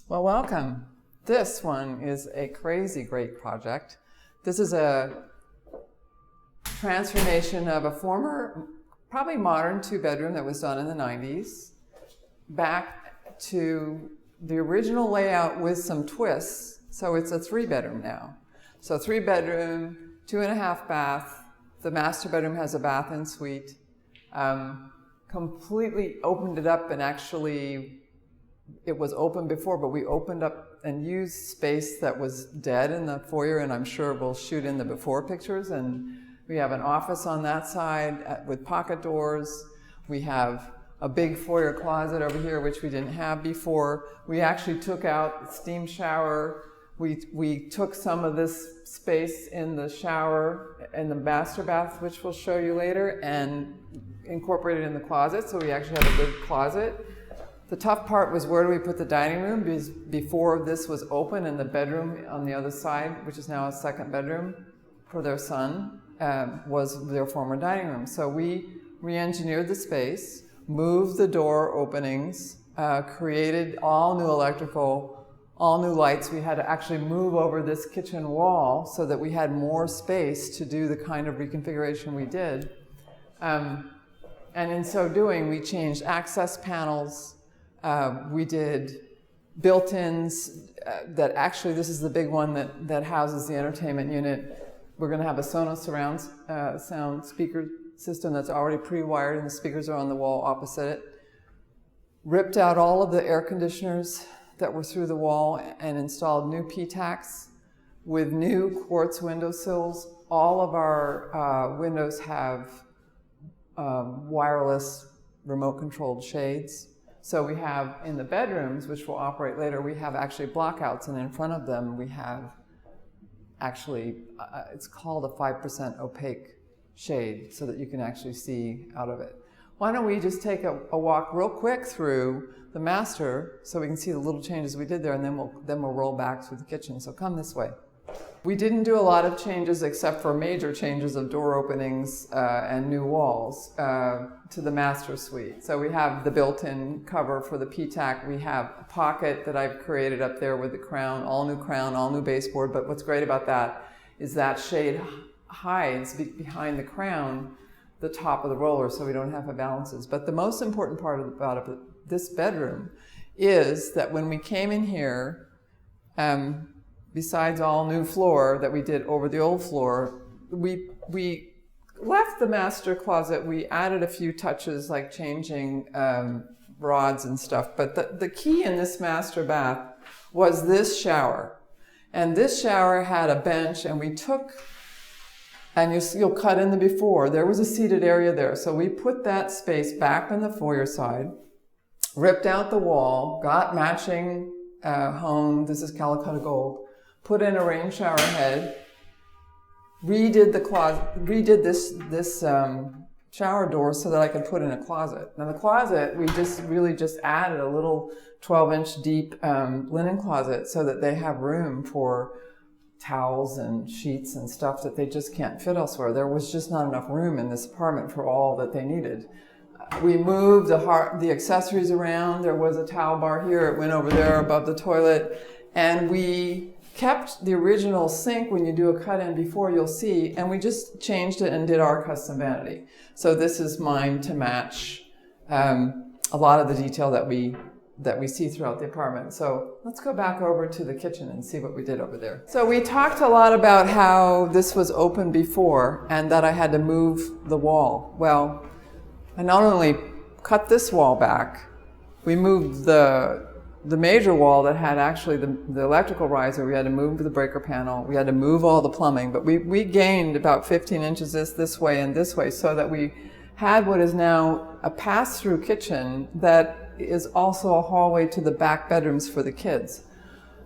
Well, welcome. This one is a crazy great project. This is a transformation of a former, probably modern two-bedroom that was done in the 90s, back to the original layout with some twists. So it's a three-bedroom now. So three-bedroom, 2.5 bath. The master bedroom has a bath and suite. Completely opened it up, and actually it was open before, but we opened up and used space that was dead in the foyer, and I'm sure we'll shoot in the before pictures. And we have an office on that side with pocket doors. We have a big foyer closet over here, which we didn't have before. We actually took out the steam shower. We took some of this space in the shower and the master bath, which we'll show you later, and incorporated in the closet. So we actually have a good closet. The tough part was, where do we put the dining room? Because before this was open, and the bedroom on the other side, which is now a second bedroom for their son, was their former dining room. So we re-engineered the space, moved the door openings, created all new electrical, all new lights. We had to actually move over this kitchen wall so that we had more space to do the kind of reconfiguration we did. And in so doing, we changed access panels. We did built-ins that actually, this is the big one that houses the entertainment unit. We're going to have a Sonos surround sound speaker system that's already pre-wired, and the speakers are on the wall opposite it. Ripped out all of the air conditioners that were through the wall and installed new PTACs with new quartz windowsills. All of our windows have wireless remote-controlled shades. So we have, in the bedrooms, which we'll operate later, we have actually blockouts, and in front of them we have actually, it's called a 5% opaque shade, so that you can actually see out of it. Why don't we just take a walk real quick through the master so we can see the little changes we did there, and then we'll roll back through the kitchen. So come this way. We didn't do a lot of changes except for major changes of door openings and new walls to the master suite. So we have the built-in cover for the PTAC. We have a pocket that I've created up there with the crown, all new baseboard. But what's great about that is that shade hides behind the crown the top of the roller, so we don't have imbalances. But the most important part about this bedroom is that when we came in here, besides all new floor that we did over the old floor, we left the master closet. We added a few touches like changing rods and stuff. But the key in this master bath was this shower. And this shower had a bench, and we took, and you'll cut in the before, there was a seated area there. So we put that space back on the foyer side, ripped out the wall, got matching hone, this is Calacatta gold, put in a rain shower head, redid the closet, redid this shower door so that I could put in a closet. Now the closet, we really just added a little 12-inch deep linen closet so that they have room for towels and sheets and stuff that they just can't fit elsewhere. There was just not enough room in this apartment for all that they needed. We moved the accessories around. There was a towel bar here. It went over there above the toilet. And we kept the original sink. When you do a cut-in before, you'll see, and we just changed it and did our custom vanity. So this is mine to match a lot of the detail that we see throughout the apartment. So let's go back over to the kitchen and see what we did over there. So we talked a lot about how this was open before and that I had to move the wall. Well, I not only cut this wall back, we moved the major wall that had actually the electrical riser. We had to move the breaker panel. We had to move all the plumbing, but we gained about 15 inches this way and this way, so that we had what is now a pass-through kitchen that is also a hallway to the back bedrooms for the kids.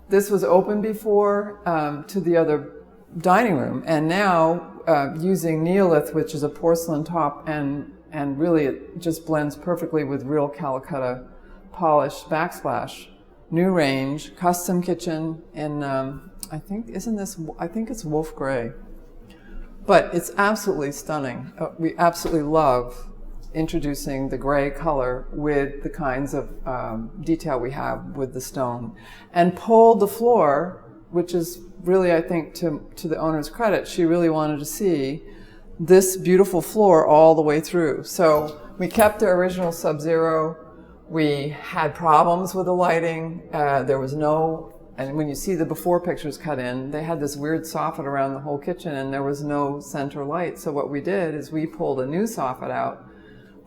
This was open before to the other dining room, and now using Neolith, which is a porcelain top, and really it just blends perfectly with real Calacatta polished backsplash. New range, custom kitchen in, I think it's wolf gray. But it's absolutely stunning. We absolutely love introducing the gray color with the kinds of detail we have with the stone, and pulled the floor, which is really, I think, to the owner's credit, she really wanted to see this beautiful floor all the way through. So we kept the original Sub-Zero. We had problems with the lighting. There was no, and when you see the before pictures cut in, they had this weird soffit around the whole kitchen and there was no center light. So what we did is we pulled a new soffit out,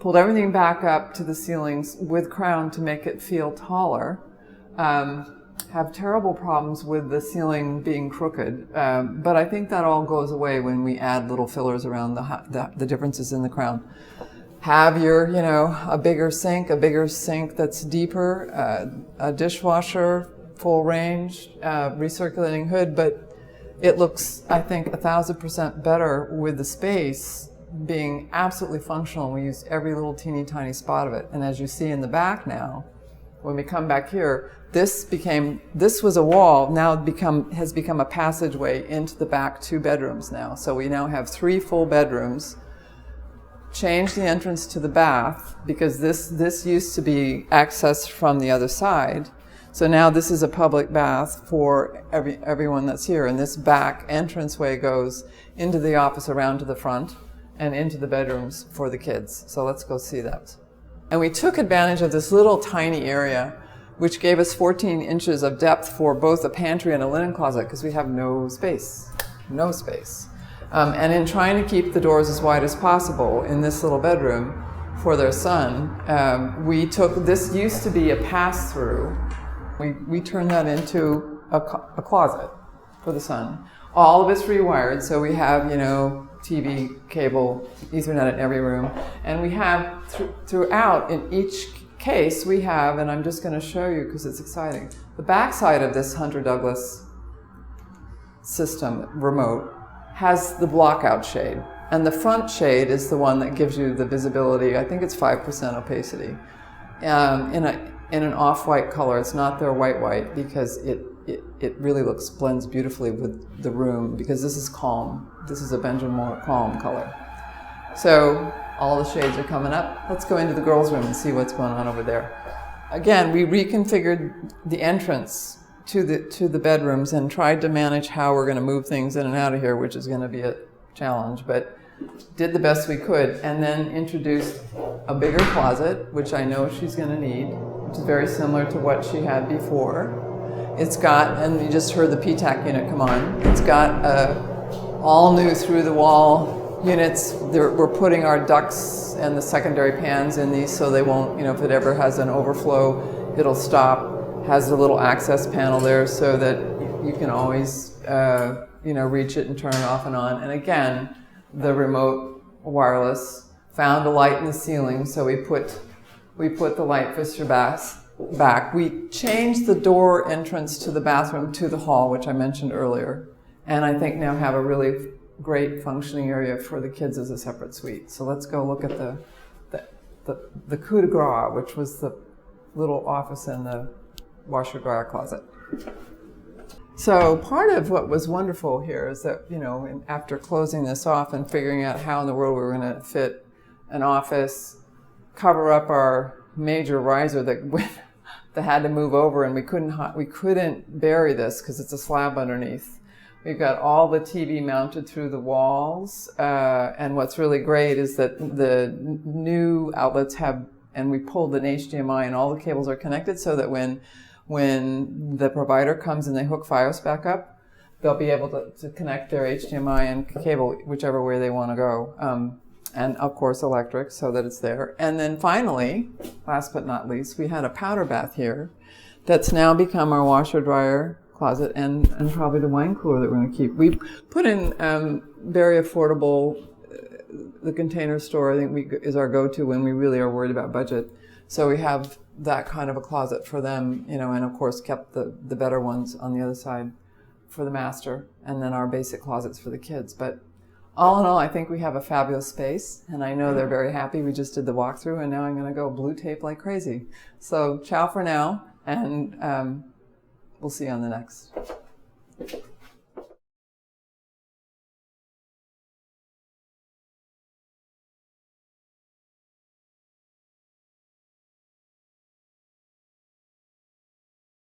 pulled everything back up to the ceilings with crown to make it feel taller. Have terrible problems with the ceiling being crooked, but I think that all goes away when we add little fillers around the differences in the crown. Have your, a bigger sink that's deeper, a dishwasher, full range, recirculating hood, but it looks, I think, 1,000% better with the space being absolutely functional. We used every little teeny tiny spot of it, and as you see in the back now, when we come back here, this was a wall, now has become a passageway into the back 2 bedrooms now. So we now have 3 full bedrooms. Changed the entrance to the bath because this used to be accessed from the other side. So now this is a public bath for everyone that's here. And this back entranceway goes into the office around to the front and into the bedrooms for the kids. So let's go see that. And we took advantage of this little tiny area, which gave us 14 inches of depth for both a pantry and a linen closet because we have no space. And in trying to keep the doors as wide as possible in this little bedroom for their son, we took, this used to be a pass-through. We turned that into a closet for the son. All of it's rewired, so we have, TV, cable, Ethernet in every room. And we have throughout, in each case, we have, and I'm just going to show you because it's exciting, the backside of this Hunter Douglas system remote has the blockout shade. And the front shade is the one that gives you the visibility. I think it's 5% opacity. In an off-white color. It's not their white because it really blends beautifully with the room because this is calm. This is a Benjamin Moore calm color. So all the shades are coming up. Let's go into the girls' room and see what's going on over there. Again, we reconfigured the entrance to the bedrooms and tried to manage how we're going to move things in and out of here, which is going to be a challenge, but did the best we could, and then introduced a bigger closet, which I know she's going to need, which is very similar to what she had before. It's got, and you just heard the PTAC unit come on, it's got all new through the wall units. We're putting our ducts and the secondary pans in these so they won't, if it ever has an overflow, it'll stop. Has a little access panel there so that you can always, reach it and turn it off and on. And again, the remote wireless found a light in the ceiling, so we put the light fixture back. We changed the door entrance to the bathroom to the hall, which I mentioned earlier, and I think now have a really great functioning area for the kids as a separate suite. So let's go look at the coup de grace, which was the little office and the washer dryer closet. So part of what was wonderful here is that, after closing this off and figuring out how in the world we were going to fit an office, cover up our major riser that had to move over, and we couldn't bury this because it's a slab underneath. We've got all the TV mounted through the walls, and what's really great is that the new outlets have, and we pulled an HDMI and all the cables are connected so that when the provider comes and they hook Fios back up, they'll be able to connect their HDMI and cable whichever way they want to go. And of course electric so that it's there. And then finally, last but not least, we had a powder bath here that's now become our washer dryer closet and probably the wine cooler that we're going to keep. We put in very affordable, the Container Store I think is our go-to when we really are worried about budget. So we have that kind of a closet for them, and of course kept the better ones on the other side for the master, and then our basic closets for the kids. But all in all, I think we have a fabulous space, and I know they're very happy. We just did the walkthrough, and now I'm going to go blue tape like crazy. So ciao for now, and we'll see you on the next.